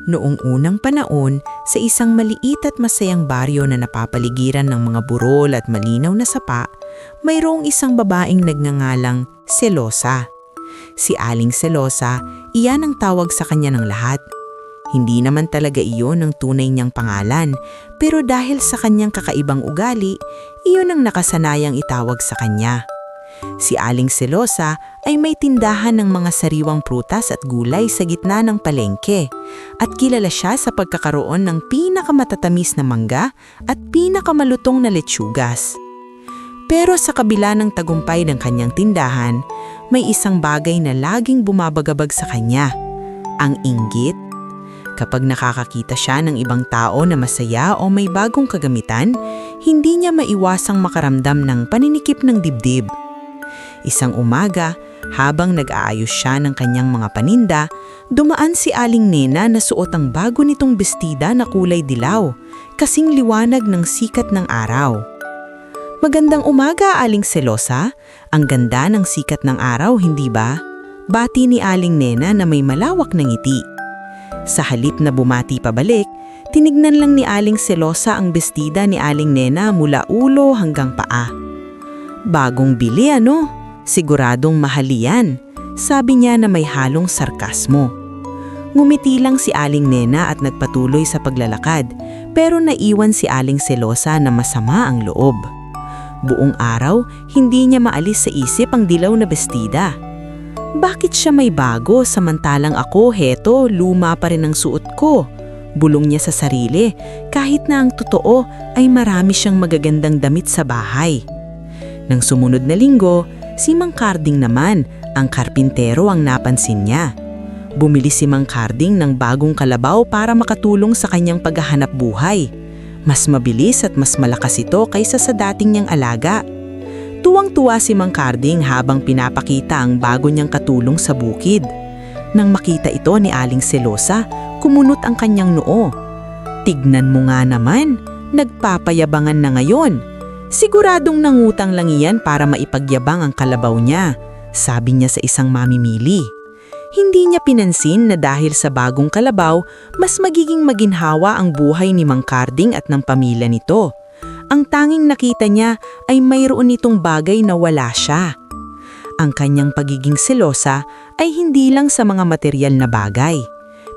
Noong unang panahon, sa isang maliit at masayang baryo na napapaligiran ng mga burol at malinaw na sapa, mayroong isang babaeng nagngangalang Selosa. Si Aling Selosa, iyan ang tawag sa kanya ng lahat. Hindi naman talaga iyon ang tunay niyang pangalan, pero dahil sa kanyang kakaibang ugali, iyon ang nakasanayang itawag sa kanya. Si Aling Selosa ay may tindahan ng mga sariwang prutas at gulay sa gitna ng palengke at kilala siya sa pagkakaroon ng pinakamatatamis na mangga at pinakamalutong na letsugas. Pero sa kabila ng tagumpay ng kanyang tindahan, may isang bagay na laging bumabagabag sa kanya, ang inggit. Kapag nakakakita siya ng ibang tao na masaya o may bagong kagamitan, hindi niya maiwasang makaramdam ng paninikip ng dibdib. Isang umaga, habang nag-aayos siya ng kanyang mga paninda, dumaan si Aling Nena na suot ang bago nitong bestida na kulay dilaw, kasing liwanag ng sikat ng araw. "Magandang umaga, Aling Selosa. Ang ganda ng sikat ng araw, hindi ba?" Bati ni Aling Nena na may malawak na ngiti. Sa halip na bumati pabalik, tinignan lang ni Aling Selosa ang bestida ni Aling Nena mula ulo hanggang paa. "Bagong bili ano? Siguradong mahali yan," sabi niya na may halong sarkasmo. Ngumiti lang si Aling Nena at nagpatuloy sa paglalakad, pero naiwan si Aling Selosa na masama ang loob. Buong araw, hindi niya maalis sa isip ang dilaw na bestida. Bakit siya may bago samantalang ako, heto, luma pa rin ang suot ko? Bulong niya sa sarili, kahit na ang totoo ay marami siyang magagandang damit sa bahay. Nang sumunod na linggo, si Mang Karding naman, ang karpintero ang napansin niya. Bumili si Mang Karding ng bagong kalabaw para makatulong sa kanyang paghahanap buhay. Mas mabilis at mas malakas ito kaysa sa dating niyang alaga. Tuwang-tuwa si Mang Karding habang pinapakita ang bago niyang katulong sa bukid. Nang makita ito ni Aling Selosa, kumunot ang kanyang noo. "Tignan mo nga naman, nagpapayabangan na ngayon. Siguradong nangutang lang iyan para maipagyabang ang kalabaw niya," sabi niya sa isang mamimili. Hindi niya pinansin na dahil sa bagong kalabaw, mas magiging maginhawa ang buhay ni Mang Karding at ng pamilya nito. Ang tanging nakita niya ay mayroon itong bagay na wala siya. Ang kanyang pagiging selosa ay hindi lang sa mga materyal na bagay.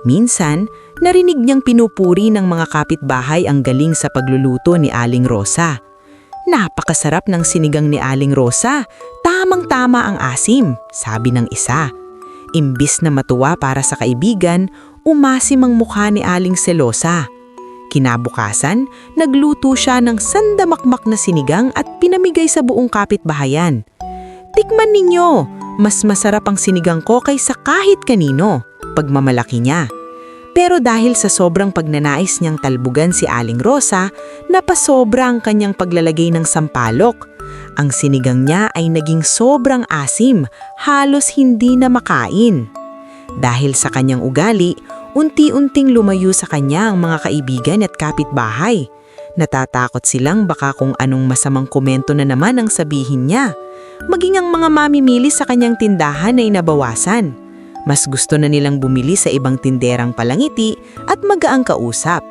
Minsan, narinig niyang pinupuri ng mga kapitbahay ang galing sa pagluluto ni Aling Rosa. "Napakasarap ng sinigang ni Aling Rosa, tamang-tama ang asim," sabi ng isa. Imbis na matuwa para sa kaibigan, umasim ang mukha ni Aling Selosa. Kinabukasan, nagluto siya ng sandamakmak na sinigang at pinamigay sa buong kapitbahayan. "Tikman ninyo, mas masarap ang sinigang ko kaysa kahit kanino," pagmamalaki niya. Pero dahil sa sobrang pagnanais niyang talbugan si Aling Rosa, napasobra ang kanyang paglalagay ng sampalok. Ang sinigang niya ay naging sobrang asim, halos hindi na makain. Dahil sa kanyang ugali, unti-unting lumayo sa kanya ang mga kaibigan at kapitbahay. Natatakot silang baka kung anong masamang komento na naman ang sabihin niya. Maging ang mga mamimili sa kanyang tindahan ay nabawasan. Mas gusto na nilang bumili sa ibang tinderang palangiti at magaang kausap.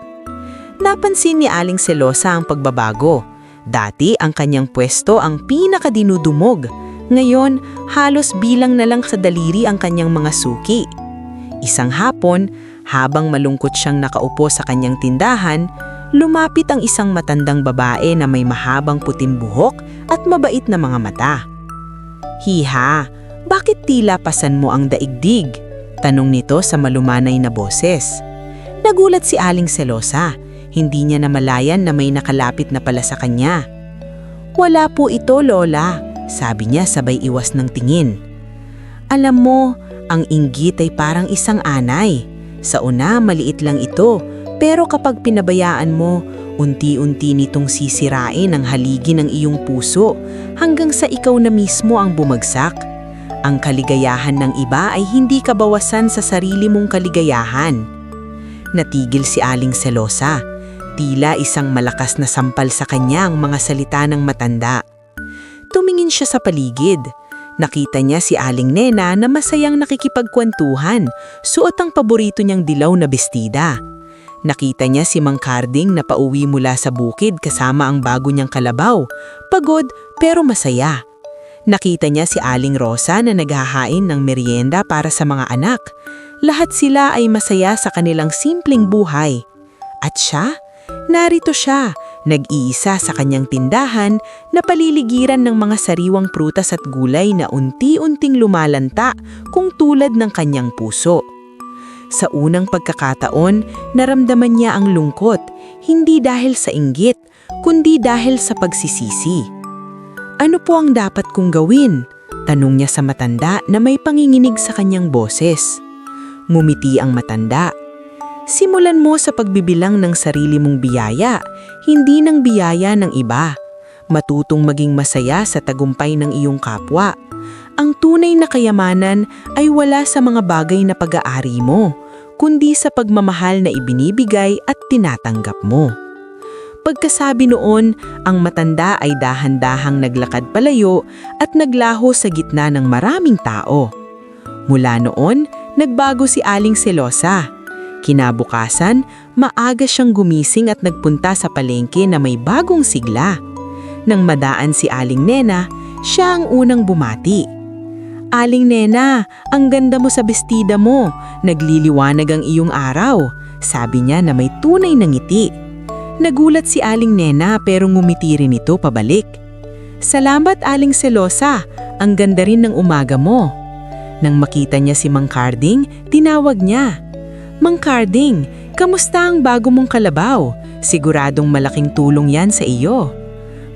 Napansin ni Aling Selosa ang pagbabago. Dati ang kanyang pwesto ang pinakadinudumog. Ngayon, halos bilang na lang sa daliri ang kanyang mga suki. Isang hapon, habang malungkot siyang nakaupo sa kanyang tindahan, lumapit ang isang matandang babae na may mahabang puting buhok at mabait na mga mata. "Hiha, bakit tila pasan mo ang daigdig?" tanong nito sa malumanay na boses. Nagulat si Aling Selosa. Hindi niya namalayan na may nakalapit na pala sa kanya. "Wala po ito, Lola," sabi niya sabay iwas ng tingin. "Alam mo, ang inggit ay parang isang anay. Sa una, maliit lang ito, pero kapag pinabayaan mo, unti-unti nitong sisirain ang haligi ng iyong puso hanggang sa ikaw na mismo ang bumagsak. Ang kaligayahan ng iba ay hindi kabawasan sa sarili mong kaligayahan." Natigil si Aling Selosa. Tila isang malakas na sampal sa kanya ang mga salita ng matanda. Tumingin siya sa paligid. Nakita niya si Aling Nena na masayang nakikipagkwentuhan, suot ang paborito niyang dilaw na bestida. Nakita niya si Mang Karding na pauwi mula sa bukid kasama ang bago niyang kalabaw, pagod pero masaya. Nakita niya si Aling Rosa na naghahain ng merienda para sa mga anak. Lahat sila ay masaya sa kanilang simpleng buhay. At siya? Narito siya, nag-iisa sa kanyang tindahan na paliligiran ng mga sariwang prutas at gulay na unti-unting lumalanta kung tulad ng kanyang puso. Sa unang pagkakataon, naramdaman niya ang lungkot, hindi dahil sa inggit, kundi dahil sa pagsisisi. Ano po ang dapat kong gawin? Tanong niya sa matanda na may panginginig sa kanyang boses. Ngumiti ang matanda. Simulan mo sa pagbibilang ng sarili mong biyaya, hindi ng biyaya ng iba. Matutong maging masaya sa tagumpay ng iyong kapwa. Ang tunay na kayamanan ay wala sa mga bagay na pag-aari mo, kundi sa pagmamahal na ibinibigay at tinatanggap mo. Pagkasabi noon, ang matanda ay dahan-dahang naglakad palayo at naglaho sa gitna ng maraming tao. Mula noon, nagbago si Aling Selosa. Kinabukasan, maaga siyang gumising at nagpunta sa palengke na may bagong sigla. Nang madaan si Aling Nena, siya ang unang bumati. Aling Nena, ang ganda mo sa bestida mo. Nagliliwanag ang iyong araw, sabi niya na may tunay na ngiti. Nagulat si Aling Nena pero ngumiti rin ito pabalik. Salamat Aling Selosa, ang ganda rin ng umaga mo. Nang makita niya si Mang Karding, tinawag niya. Mang Karding, kamusta ang bago mong kalabaw? Siguradong malaking tulong yan sa iyo.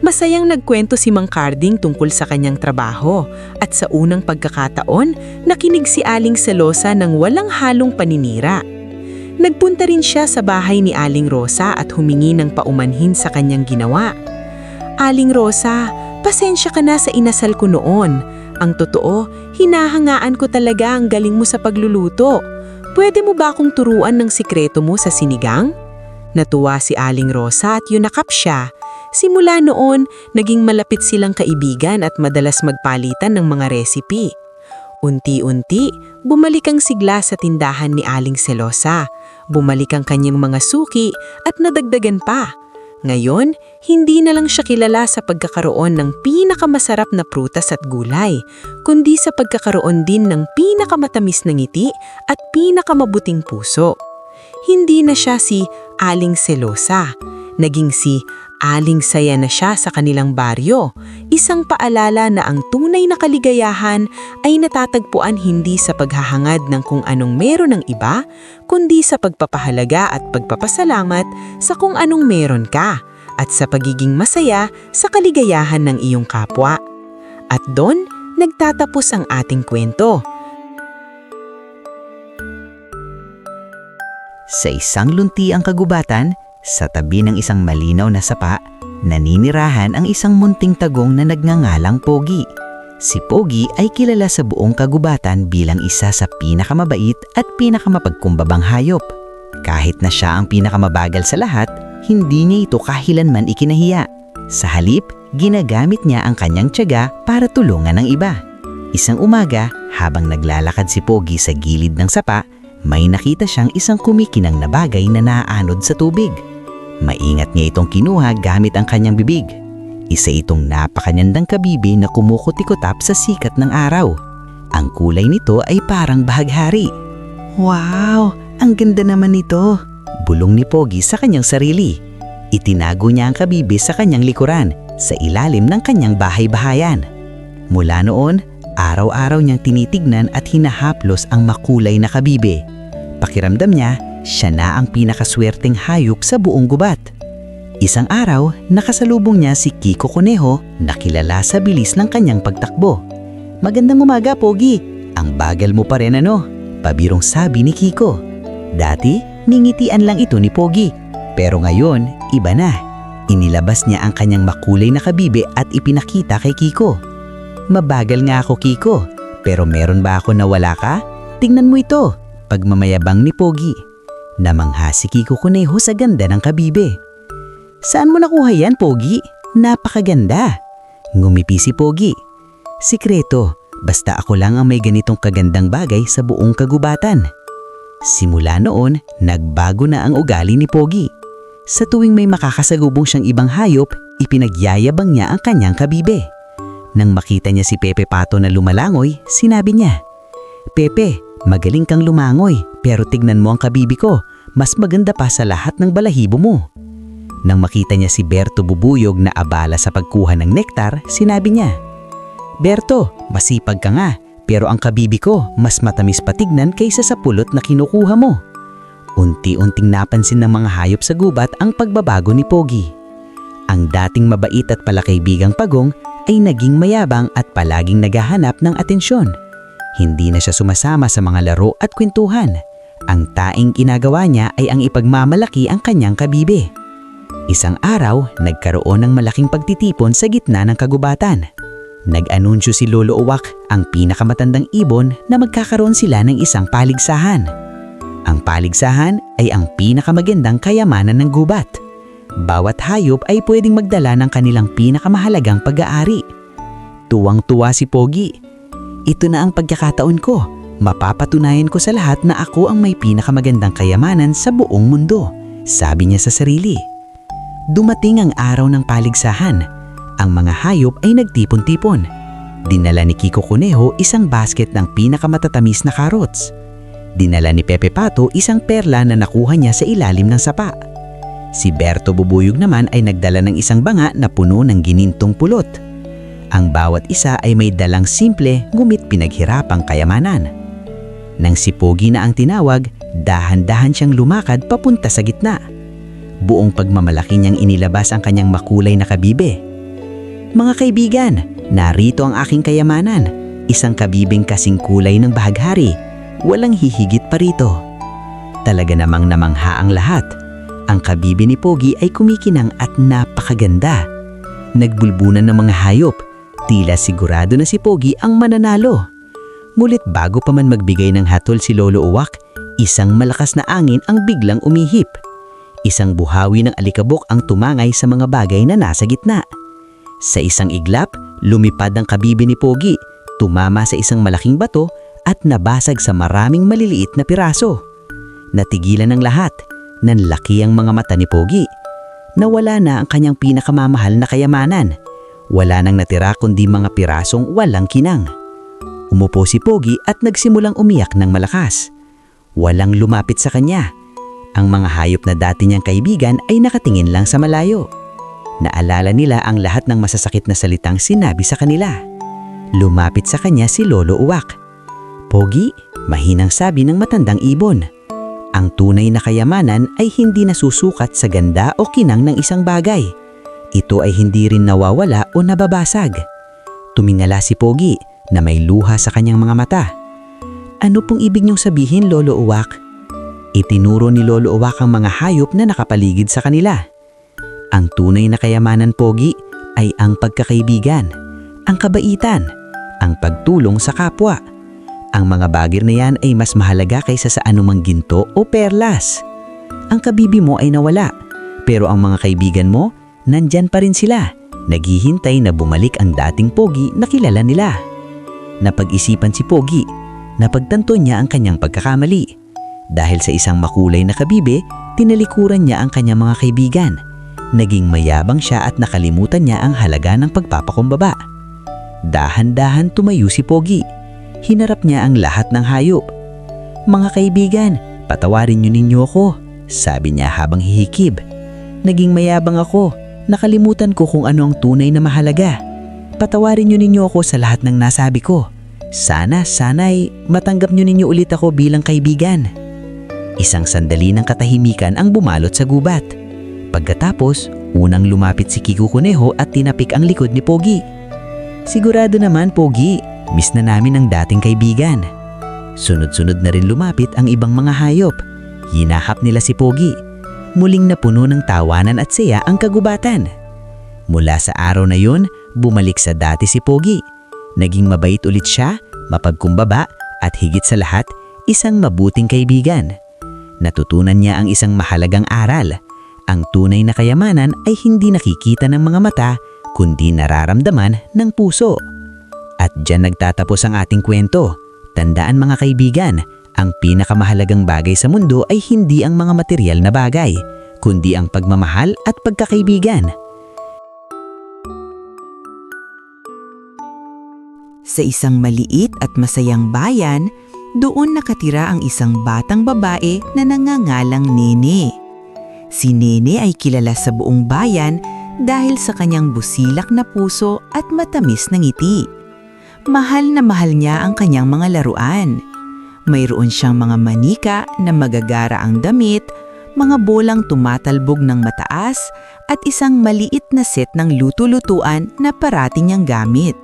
Masayang nagkwento si Mang Karding tungkol sa kanyang trabaho at sa unang pagkakataon, nakinig si Aling Selosa ng walang halong paninira. Nagpunta rin siya sa bahay ni Aling Rosa at humingi ng paumanhin sa kanyang ginawa. Aling Rosa, pasensya ka na sa inasal ko noon. Ang totoo, hinahangaan ko talaga ang galing mo sa pagluluto. Pwede mo ba akong turuan ng sikreto mo sa sinigang? Natuwa si Aling Rosa at yunakap siya. Simula noon, naging malapit silang kaibigan at madalas magpalitan ng mga recipe. Unti-unti, bumalik ang sigla sa tindahan ni Aling Selosa. Bumalik ang kanyang mga suki at nadagdagan pa. Ngayon, hindi na lang siya kilala sa pagkakaroon ng pinakamasarap na prutas at gulay, kundi sa pagkakaroon din ng pinakamatamis na ngiti at pinakamabuting puso. Hindi na siya si Aling Selosa, naging si Aling Saya na siya sa kanilang baryo, isang paalala na ang tunay na kaligayahan ay natatagpuan hindi sa paghahangad ng kung anong meron ng iba, kundi sa pagpapahalaga at pagpapasalamat sa kung anong meron ka, at sa pagiging masaya sa kaligayahan ng iyong kapwa. At doon, nagtatapos ang ating kwento. Sa isang luntiang kagubatan, sa tabi ng isang malinaw na sapa, naninirahan ang isang munting tagong na nagngangalang Pogi. Si Pogi ay kilala sa buong kagubatan bilang isa sa pinakamabait at pinakamapagkumbabang hayop. Kahit na siya ang pinakamabagal sa lahat, hindi niya ito kahilanman ikinahiya. Sa halip, ginagamit niya ang kanyang tiyaga para tulungan ng iba. Isang umaga, habang naglalakad si Pogi sa gilid ng sapa, may nakita siyang isang kumikinang na bagay na naaanod sa tubig. Maingat niya itong kinuha gamit ang kanyang bibig. Isa itong napakanyandang kabibi na kumukutikotap sa sikat ng araw. Ang kulay nito ay parang bahaghari. Wow! Ang ganda naman nito! Bulong ni Pogi sa kanyang sarili. Itinago niya ang kabibi sa kanyang likuran, sa ilalim ng kanyang bahay-bahayan. Mula noon, araw-araw niyang tinitignan at hinahaplos ang makulay na kabibe. Pakiramdam niya, siya na ang pinakaswerteng hayop sa buong gubat. Isang araw, nakasalubong niya si Kiko Koneho na kilala sa bilis ng kanyang pagtakbo. Magandang umaga, Pogi. Ang bagal mo pa rin ano? Pabirong sabi ni Kiko. Dati, ningitian lang ito ni Pogi. Pero ngayon, iba na. Inilabas niya ang kanyang makulay na kabibe at ipinakita kay Kiko. Mabagal nga ako, Kiko. Pero meron ba ako na wala ka? Tingnan mo ito. Pagmamayabang ni Pogi. Namangha si Kiko Koneho sa ganda ng kabibe. Saan mo nakuha yan, Pogi? Napakaganda. Ngumipi si Pogi. Sikreto, basta ako lang ang may ganitong kagandang bagay sa buong kagubatan. Simula noon, nagbago na ang ugali ni Pogi. Sa tuwing may makakasalubong siyang ibang hayop, ipinagyayabang niya ang kanyang kabibe. Nang makita niya si Pepe Pato na lumalangoy, sinabi niya, "Pepe, magaling kang lumangoy, pero tignan mo ang kabibi ko, mas maganda pa sa lahat ng balahibo mo." Nang makita niya si Berto bubuyog na abala sa pagkuha ng nektar, sinabi niya, "Berto, masipag ka nga, pero ang kabibi ko mas matamis patignan kaysa sa pulot na kinukuha mo." Unti-unting napansin ng mga hayop sa gubat ang pagbabago ni Pogi. Ang dating mabait at palakaibigang Pagong ay naging mayabang at palaging naghahanap ng atensyon. Hindi na siya sumasama sa mga laro at kwentuhan. Ang taing ginagawa niya ay ang ipagmamalaki ang kanyang kabibe. Isang araw, nagkaroon ng malaking pagtitipon sa gitna ng kagubatan. Nag-anunsyo si Lolo Uwak, ang pinakamatandang ibon, na magkakaroon sila ng isang paligsahan. Ang paligsahan ay ang pinakamagandang kayamanan ng gubat. Bawat hayop ay pwedeng magdala ng kanilang pinakamahalagang pag-aari. Tuwang-tuwa si Pogi. "Ito na ang pagkakataon ko. Mapapatunayan ko sa lahat na ako ang may pinakamagandang kayamanan sa buong mundo," sabi niya sa sarili. Dumating ang araw ng paligsahan. Ang mga hayop ay nagtipon-tipon. Dinala ni Kiko Kuneho isang basket ng pinakamatatamis na carrots. Dinala ni Pepe Pato isang perla na nakuha niya sa ilalim ng sapa. Si Berto Bubuyog naman ay nagdala ng isang banga na puno ng ginintong pulot. Ang bawat isa ay may dalang simple ngunit pinaghirapang kayamanan. Nang si Pogi na ang tinawag, dahan-dahan siyang lumakad papunta sa gitna. Buong pagmamalaki niyang inilabas ang kanyang makulay na kabibe. "Mga kaibigan, narito ang aking kayamanan. Isang kabibing kasing kulay ng bahaghari. Walang hihigit pa rito." Talaga namang namangha ang lahat. Ang kabibe ni Pogi ay kumikinang at napakaganda. Nagbulbunan ng mga hayop. Tila sigurado na si Pogi ang mananalo. Ngulit bago pa man magbigay ng hatol si Lolo Uwak, isang malakas na angin ang biglang umihip. Isang buhawi ng alikabok ang tumangay sa mga bagay na nasa gitna. Sa isang iglap, lumipad ang kabibe ni Pogi, tumama sa isang malaking bato at nabasag sa maraming maliliit na piraso. Natigilan ng lahat. Nanlaki ang mga mata ni Pogi. Nawala na ang kanyang pinakamamahal na kayamanan. Wala nang natira kundi mga pirasong walang kinang. Umupo si Pogi at nagsimulang umiyak ng malakas. Walang lumapit sa kanya. Ang mga hayop na dati niyang kaibigan ay nakatingin lang sa malayo. Naalala nila ang lahat ng masasakit na salitang sinabi sa kanila. Lumapit sa kanya si Lolo Uwak. "Pogi," mahinang sabi ng matandang ibon, "ang tunay na kayamanan ay hindi nasusukat sa ganda o kinang ng isang bagay. Ito ay hindi rin nawawala o nababasag." Tumingala si Pogi na may luha sa kanyang mga mata. "Ano pong ibig niyong sabihin, Lolo Uwak?" Itinuro ni Lolo Uwak ang mga hayop na nakapaligid sa kanila. "Ang tunay na kayamanan, Pogi, ay ang pagkakaibigan, ang kabaitan, ang pagtulong sa kapwa. Ang mga bagay na yan ay mas mahalaga kaysa sa anumang ginto o perlas. Ang kabibi mo ay nawala, pero ang mga kaibigan mo, nandyan pa rin sila, naghihintay na bumalik ang dating Pogi na kilala nila." Napag-isipan si Pogi, napagtanto niya ang kanyang pagkakamali. Dahil sa isang makulay na kabibe, tinalikuran niya ang kanyang mga kaibigan. Naging mayabang siya at nakalimutan niya ang halaga ng pagpapakumbaba. Dahan-dahan tumayo si Pogi. Hinarap niya ang lahat ng hayop. "Mga kaibigan, patawarin niyo ninyo ako," sabi niya habang hihikib. "Naging mayabang ako. Nakalimutan ko kung ano ang tunay na mahalaga. Patawarin niyo ninyo ako sa lahat ng nasabi ko. Sana'y matanggap niyo ninyo ulit ako bilang kaibigan." Isang sandali ng katahimikan ang bumalot sa gubat. Pagkatapos, unang lumapit si Kiko Kuneho at tinapik ang likod ni Pogi. "Sigurado naman, Pogi, miss na namin ang dating kaibigan." Sunod-sunod na rin lumapit ang ibang mga hayop. Hinahap nila si Pogi. Muling napuno ng tawanan at saya ang kagubatan. Mula sa araw na yun, bumalik sa dati si Pogi. Naging mabait ulit siya, mapagkumbaba at higit sa lahat, isang mabuting kaibigan. Natutunan niya ang isang mahalagang aral. Ang tunay na kayamanan ay hindi nakikita ng mga mata, kundi nararamdaman ng puso. At dyan nagtatapos ang ating kwento. Tandaan mga kaibigan, ang pinakamahalagang bagay sa mundo ay hindi ang mga material na bagay, kundi ang pagmamahal at pagkakaibigan. Sa isang maliit at masayang bayan, doon nakatira ang isang batang babae na nangangalang Nene. Si Nene ay kilala sa buong bayan dahil sa kanyang busilak na puso at matamis na ngiti. Mahal na mahal niya ang kanyang mga laruan. Mayroon siyang mga manika na magagara ang damit, mga bolang tumatalbog ng mataas at isang maliit na set ng luto-lutuan na parating niyang gamit.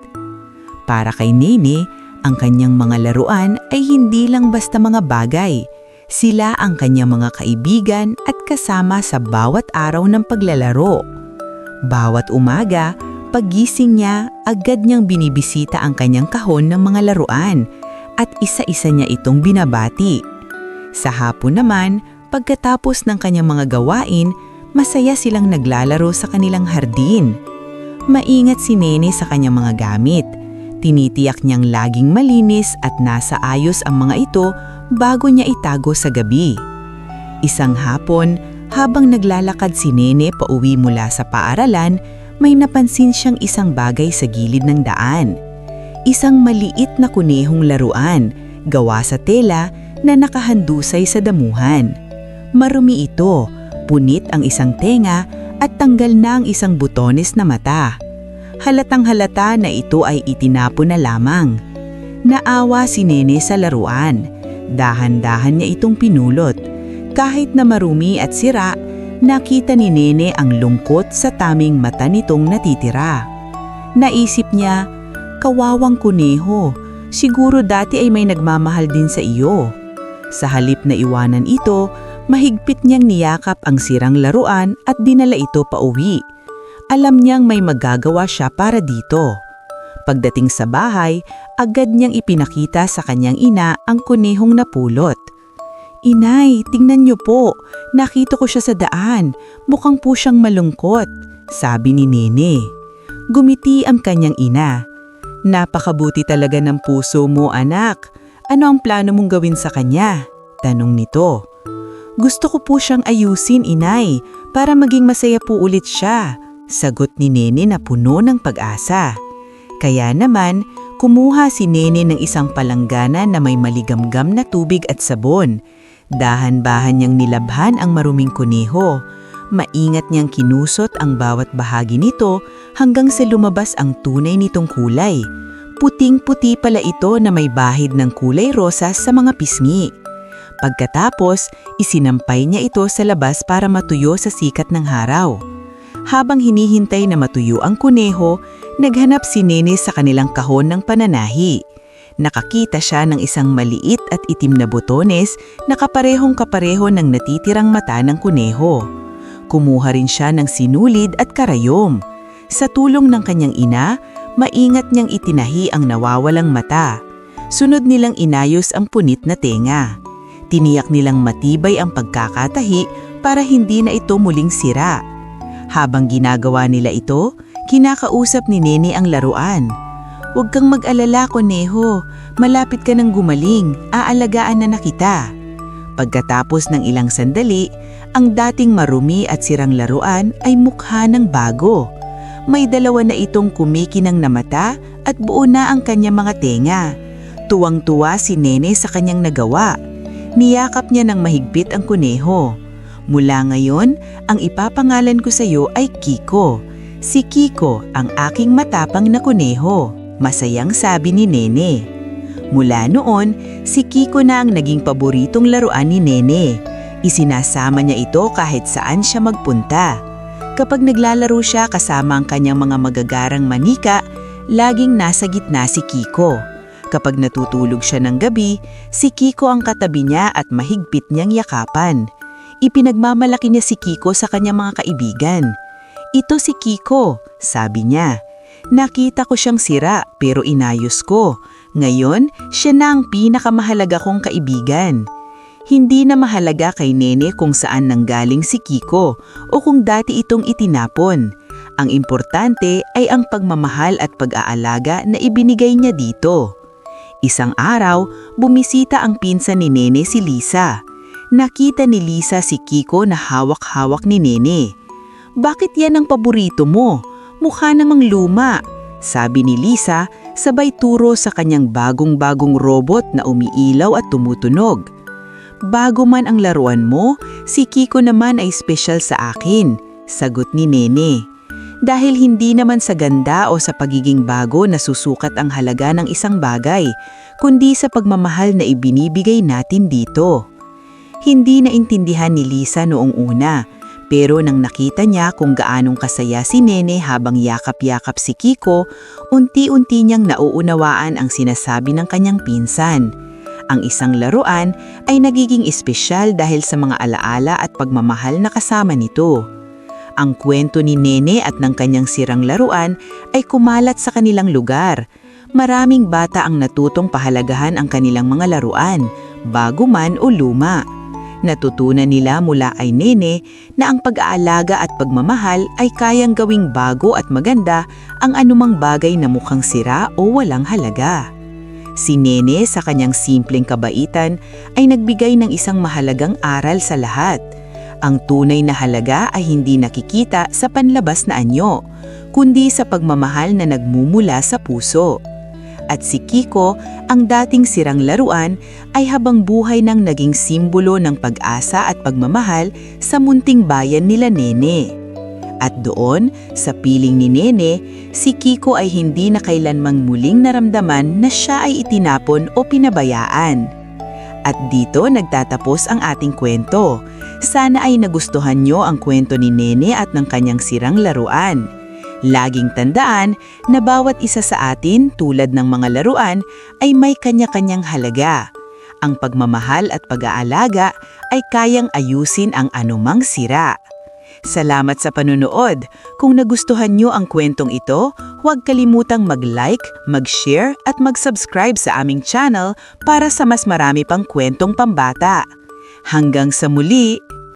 Para kay Nene, ang kanyang mga laruan ay hindi lang basta mga bagay. Sila ang kanyang mga kaibigan at kasama sa bawat araw ng paglalaro. Bawat umaga, paggising niya, agad niyang binibisita ang kanyang kahon ng mga laruan at isa-isa niya itong binabati. Sa hapon naman, pagkatapos ng kanyang mga gawain, masaya silang naglalaro sa kanilang hardin. Maingat si Nene sa kanyang mga gamit. Tinitiyak niyang laging malinis at nasa ayos ang mga ito bago niya itago sa gabi. Isang hapon, habang naglalakad si Nene pauwi mula sa paaralan, may napansin siyang isang bagay sa gilid ng daan. Isang maliit na kunehong laruan, gawa sa tela na nakahandusay sa damuhan. Marumi ito, punit ang isang tenga at tanggal na ang isang butones na mata. Halatang halata na ito ay itinapon na lamang. Naawa si Nene sa laruan. Dahan-dahan niya itong pinulot. Kahit na marumi at sira, nakita ni Nene ang lungkot sa taming mata nitong natitira. Naisip niya, kawawang kuneho, siguro dati ay may nagmamahal din sa iyo. Sa halip na iwanan ito, mahigpit niyang niyakap ang sirang laruan at dinala ito pauwi. Alam niyang may magagawa siya para dito. Pagdating sa bahay, agad niyang ipinakita sa kanyang ina ang kunehong napulot. "Inay, tingnan niyo po, nakita ko siya sa daan. Mukhang po siyang malungkot," sabi ni Nene. Gumiti ang kanyang ina. "Napakabuti talaga ng puso mo, anak. Ano ang plano mong gawin sa kanya?" tanong nito. "Gusto ko po siyang ayusin, inay, para maging masaya po ulit siya," sagot ni Nene na puno ng pag-asa. Kaya naman, kumuha si Nene ng isang palanggana na may maligamgam na tubig at sabon. Dahan-dahan niyang nilabhan ang maruming kuneho. Maingat niyang kinusot ang bawat bahagi nito hanggang sa lumabas ang tunay nitong kulay. Puting-puti pala ito na may bahid ng kulay rosas sa mga pisngi. Pagkatapos, isinampay niya ito sa labas para matuyo sa sikat ng araw. Habang hinihintay na matuyo ang kuneho, naghanap si Nene sa kanilang kahon ng pananahi. Nakakita siya ng isang maliit at itim na botones na kaparehong-kapareho ng natitirang mata ng kuneho. Kumuha rin siya ng sinulid at karayom. Sa tulong ng kanyang ina, maingat niyang itinahi ang nawawalang mata. Sunod nilang inayos ang punit na tenga. Tiniyak nilang matibay ang pagkakatahi para hindi na ito muling sira. Habang ginagawa nila ito, kinakausap ni Nene ang laruan. "Huwag kang mag-alala, kuneho. Malapit ka nang gumaling. Aalagaan na kita." Pagkatapos ng ilang sandali, ang dating marumi at sirang laruan ay mukha ng bago. May dalawa na itong kumikinang na mata at buo na ang kanyang mga tenga. Tuwang-tuwa si Nene sa kanyang nagawa. Niyakap niya ng mahigpit ang kuneho. "Mula ngayon, ang ipapangalan ko sa iyo ay Kiko. Si Kiko ang aking matapang na kuneho," masayang sabi ni Nene. Mula noon, si Kiko na ang naging paboritong laruan ni Nene. Isinasama niya ito kahit saan siya magpunta. Kapag naglalaro siya kasama ang kanyang mga magagarang manika, laging nasa gitna si Kiko. Kapag natutulog siya ng gabi, si Kiko ang katabi niya at mahigpit niyang yakapan. Ipinagmamalaki niya si Kiko sa kanyang mga kaibigan. "Ito si Kiko," sabi niya. "Nakita ko siyang sira pero inayos ko. Ngayon, siya na ang pinakamahalaga kong kaibigan." Hindi na mahalaga kay Nene kung saan nanggaling si Kiko o kung dati itong itinapon. Ang importante ay ang pagmamahal at pag-aalaga na ibinigay niya dito. Isang araw, bumisita ang pinsan ni Nene si Lisa. Nakita ni Lisa si Kiko na hawak-hawak ni Nene. "Bakit yan ang paborito mo? Mukha namang luma," sabi ni Lisa, sabay turo sa kanyang bagong-bagong robot na umiilaw at tumutunog. "Bago man ang laruan mo, si Kiko naman ay espesyal sa akin," sagot ni Nene. Dahil hindi naman sa ganda o sa pagiging bago na susukat ang halaga ng isang bagay, kundi sa pagmamahal na ibinibigay natin dito. Hindi naintindihan ni Lisa noong una, pero nang nakita niya kung gaanong kasaya si Nene habang yakap-yakap si Kiko, unti-unti niyang nauunawaan ang sinasabi ng kanyang pinsan. Ang isang laruan ay nagiging espesyal dahil sa mga alaala at pagmamahal na kasama nito. Ang kwento ni Nene at ng kanyang sirang laruan ay kumalat sa kanilang lugar. Maraming bata ang natutong pahalagahan ang kanilang mga laruan, bago man o luma. Natutunan nila mula kay Nene na ang pag-aalaga at pagmamahal ay kayang gawing bago at maganda ang anumang bagay na mukhang sira o walang halaga. Si Nene sa kanyang simpleng kabaitan ay nagbigay ng isang mahalagang aral sa lahat. Ang tunay na halaga ay hindi nakikita sa panlabas na anyo, kundi sa pagmamahal na nagmumula sa puso. At si Kiko, ang dating sirang laruan, ay habang buhay nang naging simbolo ng pag-asa at pagmamahal sa munting bayan nila Nene. At doon, sa piling ni Nene, si Kiko ay hindi na kailanmang muling naramdaman na siya ay itinapon o pinabayaan. At dito nagtatapos ang ating kwento. Sana ay nagustuhan nyo ang kwento ni Nene at ng kanyang sirang laruan. Laging tandaan na bawat isa sa atin tulad ng mga laruan ay may kanya-kanyang halaga. Ang pagmamahal at pag-aalaga ay kayang ayusin ang anumang sira. Salamat sa panunood. Kung nagustuhan nyo ang kwentong ito, huwag kalimutang mag-like, mag-share at mag-subscribe sa aming channel para sa mas marami pang kwentong pambata. Hanggang sa muli!